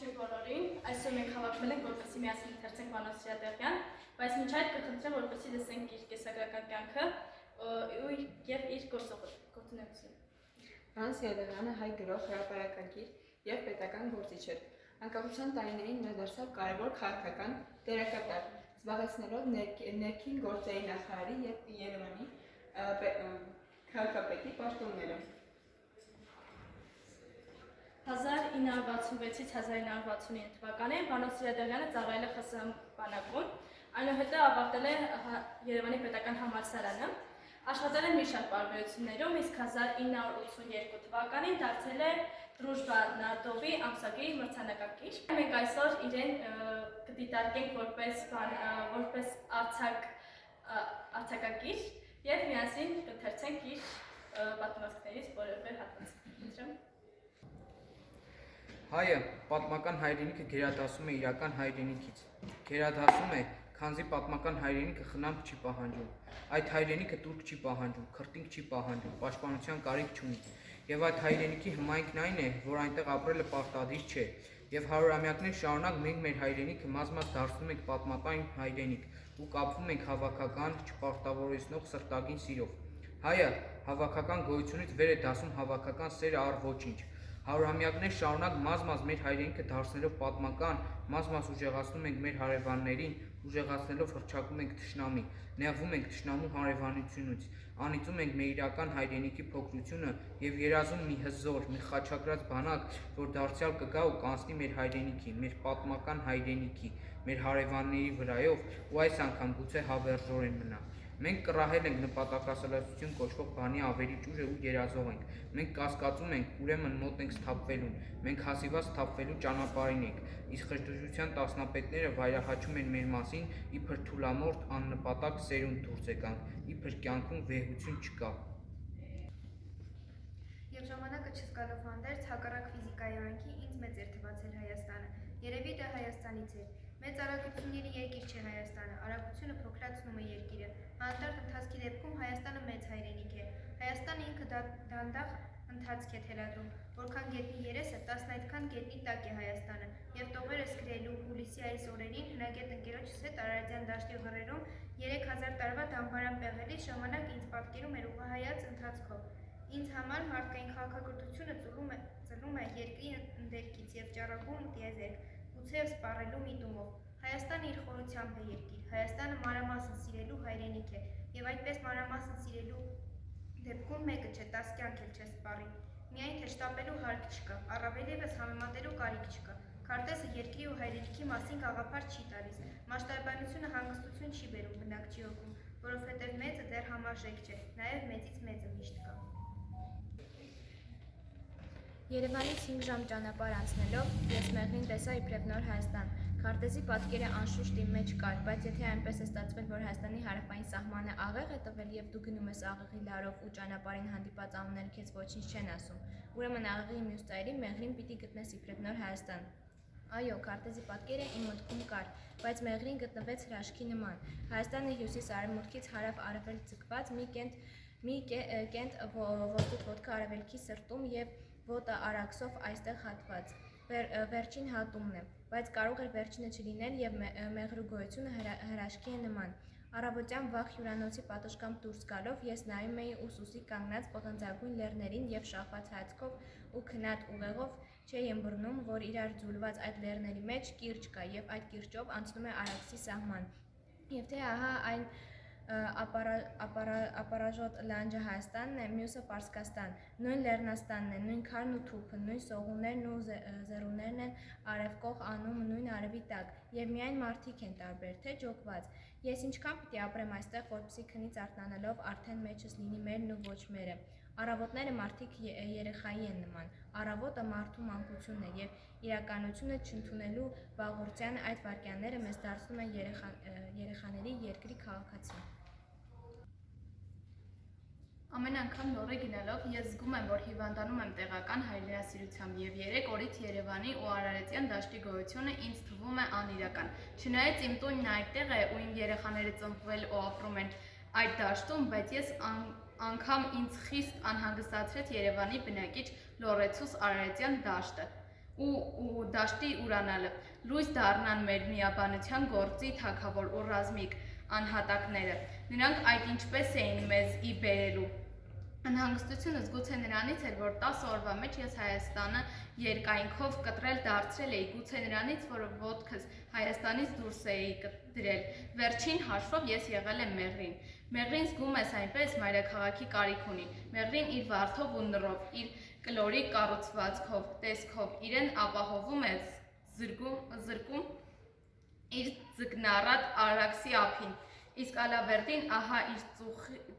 Ողջույն բոլորին, այսօր մենք հավաքվել ենք, որպեսզի միասին ընթերցենք Վանո Սիրադեղյան, բայց մինչ այդ կխնդրեմ, որպեսզի լսենք իր կեսագրական կյանքը և իր գործունեությունը։ Վանո Սիրադեղյանը հայ գրող, հրապարակագիր և պետական գործիչ էր։ Անկախության տարիներին նա դարձավ կարևոր քաղաքական դերակատար, զբաղեցնելով ներքին գործերի նախարարի և Երևանի քաղաքապետի պաշտոնները։ 1966-ից 1969 թվականներին Վանո Սիրադեղյանը ծառայել է ԽՍՀՄ բանակում, այնուհետև ավարտել է Երևանի պետական համալսարանը, աշխատել է մի շարք պարբերություններում, իսկ 1982 թվականին դարձել է Դրուժբա Նարդովի ամսագրի մրցանակակիր։ Մենք այսօր իրեն կդիտարկենք որպես արձակագիր և միասին կընթերցենք իր պատմվածքներից որևէ հատված։ Հայը պատմական հայրենիքը գերադասում է իրական հայրենիքից։ Գերադասում է, քանզի պատմական հայրենիքը խնամք չի պահանջում, այդ հայրենիքը տուրք չի պահանջում, քրտինք չի պահանջում, պաշտպանության կարիք չունի։ Եվ այդ հայրենիքի հմայքն այն է, որ այնտեղ ապրելը պարտադիր չէ, և հարյուրամյակներ շարունակ մենք մեր հայրենիքը մազ-մազ դարձնում ենք պատմական հայրենիք ու կապվում ենք հավաքական, չպարտավորեցնող սրտագին սիրով։ Հայը հավաքական գոյությունից վեր է դասում հավաքական սերը առ ոչինչ։ Հարյուրամյակներ շարունակ մազ-մազ մեր հայրենիքը դարձնելով պատմական, մազ-մազ ուժեղացնում ենք մեր հարևաններին, ուժեղացնելով հռչակում ենք թշնամի, նեղվում ենք թշնամու հարևանությունից, անիծում ենք մեր իրական հայրենիքի փոքրությունը և երազում մի հզոր, մի խաչակրաց բանակ, որ դարձյալ կգա ու կանցնի մեր հայրենիքի, մեր պատմական հայրենիքի, մեր հարևանների վրայով ու այս անգամ գուցե հավերժորեն մնա։ Մենք կռահել ենք նպատակասլացություն կոչվող բանի ավերիչ ուժը ու երազող ենք։ Մենք կասկածում ենք, ուրեմն մոտ ենք սթափվելուն։ Մենք հազիվազ սթափվելու ճանապարհին ենք, իսկ խժդժության տասնապետները վայրահաչում են մեր մասին, իբր թուլամորթ, աննպատակ սերունդ դուրս եկանք, իբր կյանքում վեհություն չկա։ Եվ ժամանակը չզգալով հանդերձ, հակառակ ֆիզիկայի օրենքի ինձ մեծ էր թվացել Հայաստանը։ Երևի դա Հայաստանից էր։ Մեծ արագությունների երկիր չէ Հայաստանը, արագությունը փոքրացնում է երկիրը։ Հանդարտ ընթացքի դեպքում Հայաստանը մեծ հայրենիք է։ Հայաստանը ինքը դանդաղ ընթացք է թելադրում, որքան գետնի երեսը, տասն այդքան գետնի տակ է Հայաստանը։ Եվ տողերս գրելու հուլիսի այս օրերին հնագետ ընկերոջս հետ Արարատյան դաշտի ղռերում 3000 տարվա դամբարան պեղելիս ժամանակ ինձ պատկերում էր ուղղահայաց ընթացքով։ Ինձ համար մարդկային քաղաքակրթությունը ծլում է երկրի ընդերքից և ճառագում տիեզերք, գուցեև սպառելու միտումով։ Հայաստանը իր խորությամբ է երկիր, Հայաստանը մանրամասն սիրելու հայրենիք է, և այդպես մանրամասն սիրելու դեպքում մեկը չէ, 10 կյանք էլ չես սպառի։ Միայն թե շտապելու հարկ չկա, առավել ևս համեմատելու կարիք չկա։ Քարտեզը երկրի ու հայրենիքի մասին գաղափար չի տալիս, մասշտաբանությունը հանգստություն չի բերում, բնակ չի օգնում, որովհետև մեծը դեռ համարժեք չէ, նաև մեծից մեծը միշտ կա։ Երևանից 5 ժամ ճանապարհ անցնելով ես մեղրին տեսա իբրև նոր Հայաստան։ Քարտեզի պատկերը անշուշտ իմ մեջ կար, բայց եթե այնպես է ստացվել, որ Հայաստանի հարավային սահմանը աղեղ է տվել և դու գնում ես աղեղի լարով ու ճանապարհին հանդիպած անունները քեզ ոչինչ չեն ասում, ուրեմն աղեղի մյուս ծայրին մեղրին պիտի գտնես իբրև նոր Հայաստան։ Այո, քարտեզի պատկերը իմ մտքում կար, բայց մեղրին գտնվեց հրաշքի նման։ Հայաստանը հյուսիս-արևմուտքից հարավ-արևելք ձգված մի կենտ ոստիկ ոտքը արևելքի սրտում և ոտը արաքսով այստեղ հատված։ Վերջին հատումն է, բայց կարող էր վերջինը չլինել և մեղրու գոյությունը հրաշքի է նման։ Առավոտյան վաղ հյուրանոցի պատշգամբ դուրս գալով ես նայում էի ուսուսի կանգնած պղնձագույն լեռներին և շաղված հայացքով ու քնած ուղեղով չէի ըմբռնում, որ իրար ձուլված այդ լեռների մեջ կիրճ կա և այդ կիրճով անցնում է Արաքսի սահման։ Եվ թե ահա այն ապարաժոտ լանջը Հայաստանն է, մյուսը Պարսկաստան, նույն Լեռնաստանն է, նույն քարն ու թուփը, նույն սողուններն ու զեռուներն են արևկող անում նույն արևի տակ, և միայն մարդիկ են տարբեր, թե ջոկված։ Ես ինչքան պիտի ապրեմ այստեղ, որպեսզի քնից արթնանալով արդեն մեջս լինի մերն ու ոչ մերը։ Առավոտները մարդիկ երեխայի են նման, առավոտը մարդու մանկությունն է, և իրականությունը չընդունելու վաղորդյան այդ վայրկյանները մեզ դարձնում են երեխաների երկրի քաղաքացի։ Ամեն անգամ նորը գնալով ես զգում եմ, որ հիվանդանում եմ տեղական հայրենասիրությամբ և 3 օրից Երևանի ու Արարատյան դաշտի գոյությունը ինձ թվում է անիրական։ Չնայած իմ տունն այդտեղ է ու իմ երեխաները ծնվել ու ապրում են այդ դաշտում, բայց ես անգամ ինձ խիստ անհանգստացրեց Երևանի բնակիչ Լոռեցուս Արարատյան դաշտը։ ու դաշտի ուրանալը, լույս դառնան մեր միաբանության գործի թագավոր ու ռազմիկ անհատակները, նրանք այդ ինչպես էին մեզ ի բերելու։ Անհանգստությունս գուցե նրանից էր, որ 10 օրվա մեջ ես Հայաստանը երկայնքով կտրել դարձրել էի, գուցե նրանից, որ ոտքս Հայաստանից դուրս էի դրել։ Վերջին հաշվով ես եղել եմ Մեղրին։ Մեղրին զգում ես այնպես մայրաքաղաքի կարիք ունի։ Մեղրին իր վարդով ու նռով, իր կլորի կառուցվածքով, տեսքով իրեն ապահովում է զրկում իր ձկնառատ Արաքսի ափին, իսկ Ալավերդին ահա իր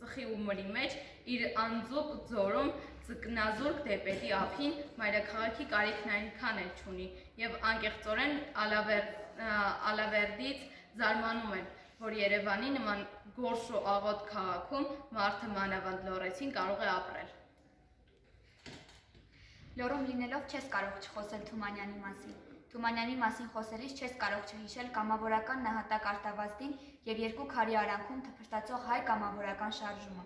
ծխի ու մրի մեջ, իր անձուկ ձորում ձկնազուրկ դեպետի ափին մայրաքաղաքի կարիքն այնքան էլ չունի, և անկեղծորեն Ալավերդից զարմանում են, որ Երևանի նման գորշ ու աղոտ քաղաքում մարդը մանավանդ լոռեցին կարող է ապրել։ Լոռում լինելով չես կարող չխոսել Թումանյանի մասին։ Թումանյանի մասին խոսելիս չես կարող չհիշել կամավորական նահատակ Արտավազդին և երկու քարի արանքում թփրտացող հայ կամավորական շարժումը։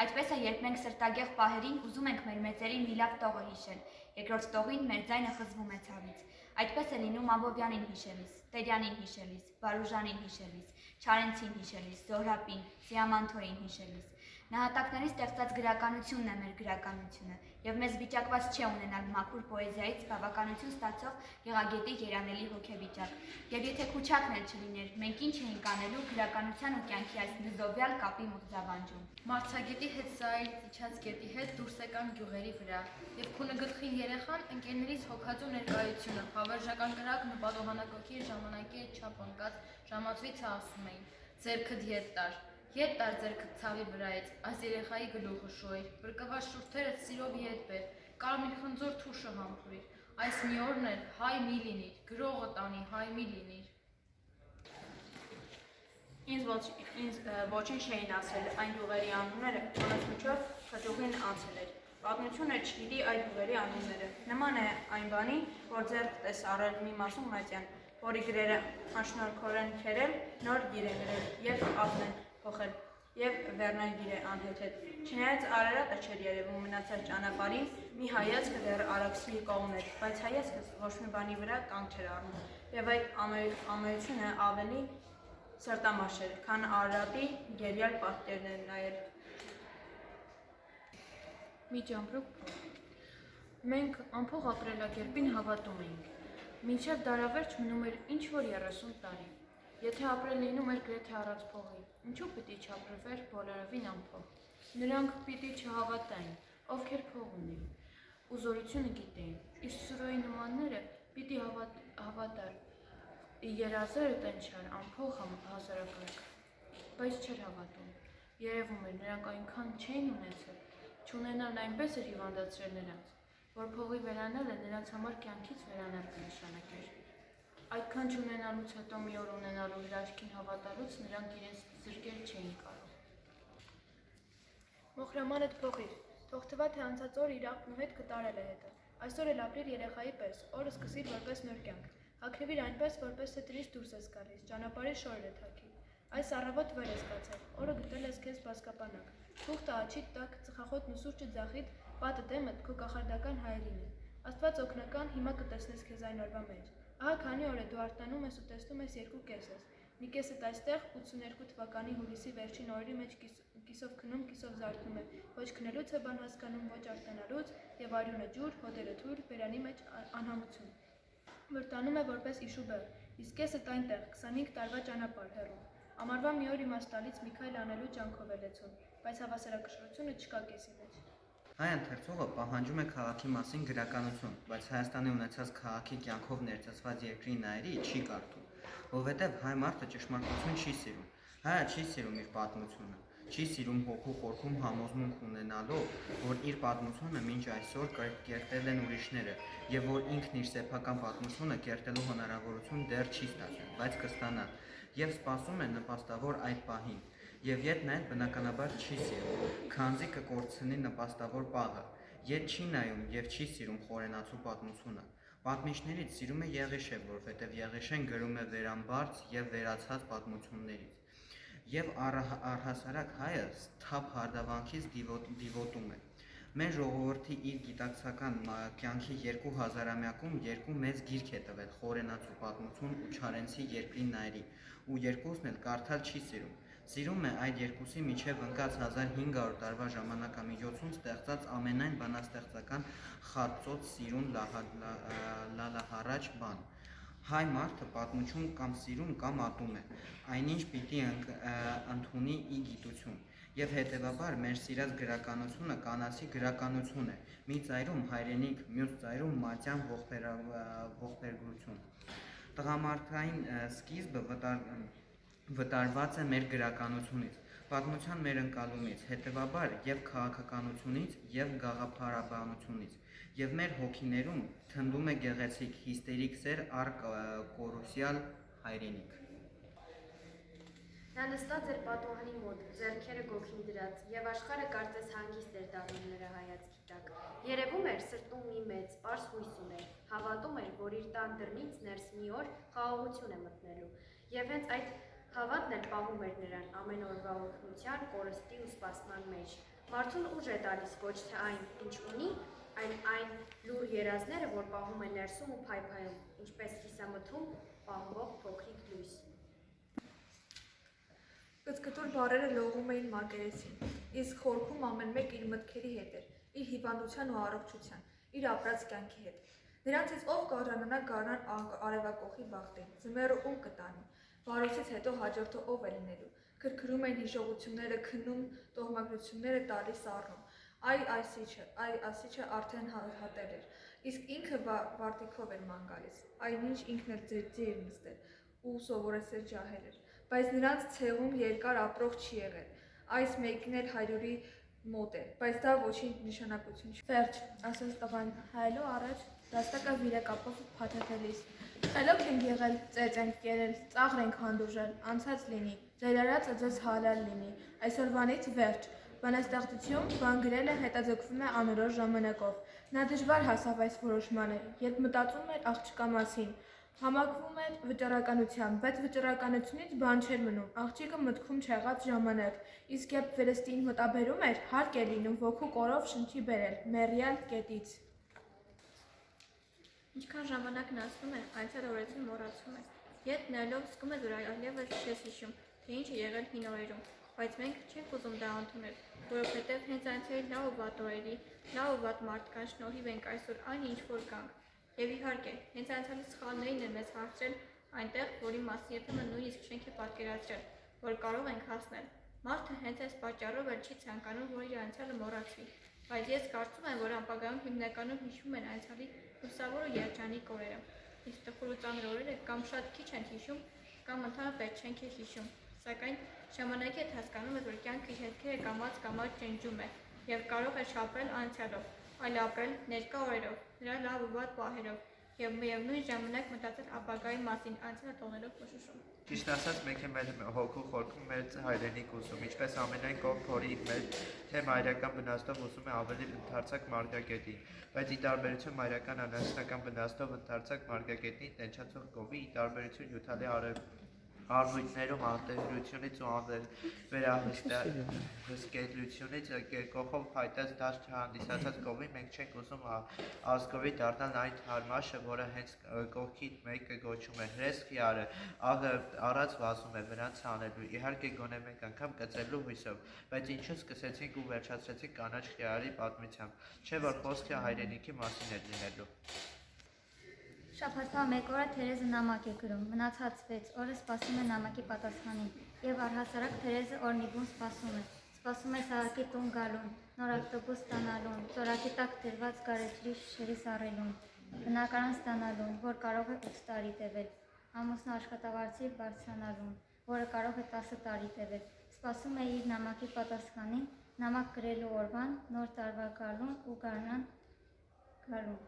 Այդպես է, երբ մենք սրտագեղ պահերին ուզում ենք մեր մեծերին մի լավ տողը հիշել, երկրորդ տողին մեր ձայնը խզվում է ցավից։ Այդպես է լինում Ամբովյանին հիշելիս, Տերյանին հիշելիս, Վարուժանին հիշելիս, Չարենցին հիշելիս, Զոհրաբին, Սիամանթոյին հիշելիս։ Նահատակների ստեղծած գրականությունն է մեր գրականությունը, և մեզ վիճակված չէ ունենալ մաքուր պոեզիայից բավականություն ստացող գեղագետի երանելի հոգեվիճակ։ Եվ եթե Քուչակն էլ չլիներ, մենք ինչ էինք անելու գրականության ու կյանքի այս նզովյալ կապի մղձավանջում։ Մարտցագետի հետ Սարայից իջած գետի հետ դուրս եկան գյուղերի վրա, և քունագլխին երեխան ընկերներից հոգածու ներկայությունը, հավերժական կրակ նպատողանակոքի ժամանակի հետ չափ ընկած ժամացույցը ասում էին. «Ձերքդ ետ տար, ետ տար ձերքդ ցավի վրայից, այս երեխայի գլուխը շոյր, բրկված շուրթերդ սիրով ետ բեր, կարմիր խնձոր թուշը համբուրիր, այս մի օրն էլ հայ մի լինիր, գրողը տանի հայ մի լինիր»։ Ինձ ոչինչ չէին ասել այն գյուղերի անունները, որոնց միջով խճուղին անցել էր։ Պատմությունը չգիտի այդ գյուղերի անունները։ Նման է այն բանի, որ ձեռք տես առել մի Մասում Մատյան, որի գրերը անշնորհքորեն քերել, նոր գիր է գրել և ակնեն փոխել, և վերնագիր է անհեթեթ։ Չնայած Արարատը չէր երևում մնացած ճանապարհին, մի հայացքը դեռ Արաքսի կողմն էր, բայց հայացքս ոչ մի բանի վրա կանգ չէր առնում, և այդ ամոյությունը ավելի սրտամաշ էր, քան Արարատի գերիալ պատկերները նայել։ Մի ճամպրուկ փող։ Մենք անփող ապրելակերպին հավատում էինք։ Մինչև դարավերջ մնում էր ինչ-որ 30 տարի։ Եթե ապրել լինում էր գրեթե առանց փողի, ինչու պիտի չապրվեր բոլորովին անփող։ Նրանք պիտի չհավատային, ովքեր փող ունեին, ու զորությունը գիտեին, իսկ Սուրոյի նմանները պիտի հավատար, երազերը տնչար, անփող հասարակարգ, բայց չէր հավատում։ Երևում էր, նրանք այնքան չէին ունեցել, չունենալն այնպես էր հիվանդացրել նրանց, որ փողի վերանալը նրանց համար կյանքից վերանալ կնշանակեր։ Այդքան չունենալուց հետո մի օր ունենալու հրաշքին հավատալուց նրանք իրենց զրկել չէին կարող։ Մոխրամանդ փողիր, թող թվա թե անցած օր իր աղբնու հետ կտարել է հետը, այսօր էլ ապրիր երեխայի պես, օրը սկսիր որպես նոր կյանք, հագնվիր այնպես, որպես թե տրից դուրս ես գալիս, ճանապարհի շորեր է թակի, այս առավոտ վեր ես կացել, օրը գտել ես քեզ բազկապանակ, թուղթը աչիդ տակ, ծխախոտն ու սուրճը ձախիդ, պատը դեմդ քո կախարդական հայելին է, Աստված օգնական, հիմա կտեսնես քեզ այն օրվա մեջ, ահա քանի օր է դու արտանում ես ու տեսնում ես երկու կեսս, մի կեսդ այստեղ 82 թվականի հուլիսի վերջին օրերի մեջ կիսով քնում, կիսով զարթնում է, ոչ քնելուց է բան հասկանում, ոչ արտանալուց, և արյունը ջուր, հոտերը թույլ, բերանի մեջ անհամություն, որ տանում է որպես իշուբեղ, իսկ կեսդ այնտեղ, 25 տարվա ճանապարհ հեռու, ամառվա մի օր իմաստալից մի քայլ անելու ջանքով է լեցուն, բայց հավասարակշռությունը չկա կեսի մեջ։ Հայ ընթերցողը պահանջում է քաղաքի մասին գրականություն, բայց Հայաստանի ունեցած քաղաքի կյանքով ներծծված երկրի նայերի չի կարդում, որովհետև հայ մարդը ճշմարտություն չի սիրում, հայը չի սիրում իր պատմությունը, չի սիրում հոգու խորքում համոզմունք ունենալով, որ իր պատմությունը մինչ այսօր կերտել են ուրիշները, և որ ինքն իր սեփական պատմությունը կերտելու հնարավորություն դեռ չի ստացել, բայց կստանա, և սպասում է նպաստավոր այդ պահին, և ետ նայել բնականաբար չի սիրում, քանզի կկորցնի նպաստավոր պահը, ետ չի նայում և չի սիրում խորենացու պատմությունը, պատմիչներից սիրում է Եղիշե, որովհետև Եղիշեն գրում է վերամբարձ և վերացած պատմություններից, և առհասարակ հայը սթափ հարդավանքից դիվոտում է, Մեր ժողովրդի իր գիտակցական կյանքի 2000-ամյակում երկու մեծ գիրք է տվել՝ «Խորենացու պատմություն» ու «Չարենցի երկրի նայրի», ու երկուսն էլ կարդալ չի սիրում։ Սիրում է այդ երկուսի միջև ընկած 1500 տարվա ժամանակամիջոցում ստեղծած ամենայն բանաստեղծական խածոց սիրուն լալահառաչ բան։ Հայ մարդը պատմություն կամ սիրում կամ ատում է, այնինչ պիտի ընդունի ի գիտություն, և հետևաբար մեր սիրած գրականությունը կանացի գրականություն է, մի ծայրում հայրենիք, մյուս ծայրում մատյան ողբերգություն։ Տղամարդկային սկիզբը վտարված է մեր գրականությունից, պատմության մեր ընկալումից, հետևաբար և քաղաքականությունից, և գաղափարաբանությունից, և մեր հոգիներում թնդում է գեղեցիկ, հիստերիկ սեր առ կորուսյալ հայրենիք։ Նա նստած էր պատուհանի մոտ, ձեռքերը գոգին դրած, և աշխարհը կարծես հանգիստ էր դառնում նրա հայացքի տակ։ Երևում էր, սրտում մի մեծ, պարզ հույս ուներ, հավատում էր, որ իր տան դռնից ներս մի օր խաղաղություն է մտնելու, և հենց այդ հավատն էլ պահում էր նրան ամեն օրվա օգնության, կորստի ու սպասման մեջ։ Մարդուն ուժ է տալիս ոչ թե այն, ինչ ունի, այլ այն լուռ երազները, որ պահում է ներսում ու փայփայում, ինչպես կիսամթում պահվող փոքրիկ լույս։ Կծկտուր բառերը լողում էին մակերեսին, իսկ խորքում ամեն մեկ իր մտքերի հետ էր, իր հիվանդության ու առողջության, իր ապրած կյանքի հետ։ Նրանցից ով կարժանանա գարնան արևակողի բախտին, ձմեռը ում կտանի, վարոսից հետո հաջորդը ով է լինելու, քրքրում էին հիշողությունները, քնում, տոհմագրությունները տալիս առնում, այսիչը արդեն հատել էր, իսկ ինքը վարտիքով էր ման գալիս, այնինչ ինքն էլ ձեր նստել ու սովորեցել ջահել էր, բայց նրանց ցեղում երկար ապրող չի եղել, այս մեկին էլ 100-ի մոտ է, բայց դա ոչինչ նշանակություն չի։ Վերջ, ասաց տղան, հայելու առաջ դաստակը վիրակապով փաթաթելիս։ Խելոք ենք եղել, ծեծ ենք կերել, ծաղր ենք հանդուրժել, անցած լինի, ձեր արածը ձեզ հալալ լինի, այսօրվանից վերջ։ Բանաստեղծություն բան գրելը հետաձգվում է անորոշ ժամանակով։ Նա դժվար հասավ այս որոշմանը, երբ մտածում էր աղջկա մասին։ Համակվում էր վճռականությամբ, բայց վճռականությունից բան չէր մնում, աղջիկը մտքում չեղած ժամանակ, իսկ երբ վերստին մտաբերում էր, հարկ է լինում ոգու կորով շնչի բերել, մեռյալ կետից։ Ինչքան ժամանակն անցնում է, անցյալ օրերին մոռացում է։ Ետ նայելով զգում ես, որ այլևս չես հիշում, թե ինչ է եղել հին օրերում, բայց մենք չենք ուզում դա ընդունել, որովհետև հենց անցյալի լավ ու վատ օրերի, լավ ու վատ մարդկանց շնորհիվ ենք այսօր այն ինչ որ կանք։ Եվ իհարկե, հենց անցյալի սխալներին են մեզ հարցրել այնտեղ, որի մասին երբեմն նույնիսկ չենք պատկերացրել, որ կարող ենք հասնել։ Մարդը հենց այս պատճառով էլ չի ցանկանում, որ իր անցյալը մոռացվի, բայց ես կարծում եմ, որ ապագայում հիմնականում հիշում են անցյալի լուսավոր ու երջանիկ օրերը, իսկ տխուր ու ծանր օրերը կամ շատ քիչ են հիշում, կամ ընդհանրապես չենք էլ հիշում, սակայն ժամանակի հետ հասկանում ես, որ կյանքը իր հետքերը կամաց ջնջում է և կարող է շապրել անցյալով, այլ ապրել ներկա օրերով, նրա լավ ու վատ պահերով և միևնույն ժամանակ մտածել ապագայի մասին, անցյալը թողնելով մշուշում։ Ճիշտ ասած, մենք էլ մեր հոգու խորքում մեր հայրենիք ուզում, ինչպես ամենայն կողմ փորի մեր թե մայրական բնաստով ուզում է ավելի ընդարձակ մարգագետի, բայց ի տարբերություն մայրական անասնական բնաստով ընդարձակ մարգագետնի տենչացող կովի, ի տարբերություն հյութալի արմույթներում արտահայտությունից ու վերահսկելությունից կողով փայտած դաշտ հանդիսացած կովի մենք չենք ուզում ազգովի դառնալ այն թարմաշը, որը հենց կողքիդ մեկը գոչում է հրես խիարը, աղը առած վազում է վրանց հանելու, իհարկե գոնե մենք անգամ կծելու հույսով, բայց ինչու սկսեցինք ու վերջացրեցինք կանաչ խիարի պատմությամբ, չէ որ խոսքը հայրենիքի մասին էր լինելու։ Շաբաթվա մեկ օրը Թերեզը նամակ է գրում, մնացած 6 օրը սպասում է նամակի պատասխանին, և առհասարակ Թերեզը օրն ի բուն սպասում է Սահակի տուն գալուն, նոր ավտոբուս ստանալուն, ծորակի տակ դրված գարեջրի շշերի սառելուն, բնակարան ստանալուն, որ կարող է 8 տարի տևել, ամուսնու աշխատավարձի բարձրանալուն, որը կարող է 10 տարի տևել, սպասում է իր նամակի պատասխանին, նամակ գրելու օրվան, նոր տարվա գալուն ու գարնան գալուն,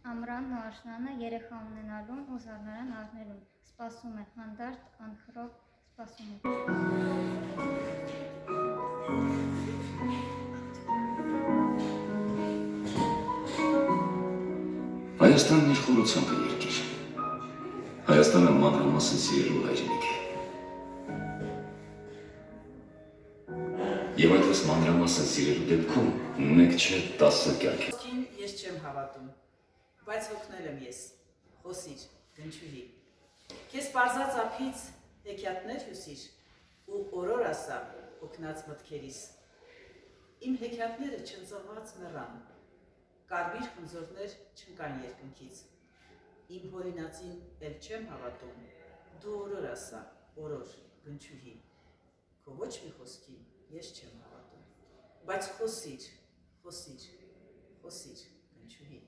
ամռանն ու աշնանը երեխա ունենալուն ու զարնարան առնելուն, սպասում է, հանդարտ, անխռով սպասում է։ Հայաստանն իր խորությամբ է երկիր, Հայաստանը մանրամասն սիրելու հայրենիք է։ Եվ այդպես մանրամասն սիրելու դեպքում 1 չէ 10 կյանք է։ Խոսքին ես չեմ հավատում, բայց հոգնել եմ ես, խոսիր, գնչուհի։ Քեզ պարզած ափից հեքիաթներ հյուսիր ու օրոր ասա հոգնած մտքերիս։ Իմ հեքիաթները չընծղված մեռան, կարմիր խնձորներ չընկան երկնքից։ Իմ հորինածին էլ չեմ հավատում, դու օրոր ասա, օրոր, գնչուհի։ Քո ոչ մի խոսքին ես չեմ հավատում, բայց խոսիր, խոսիր, խոսիր, գնչուհի։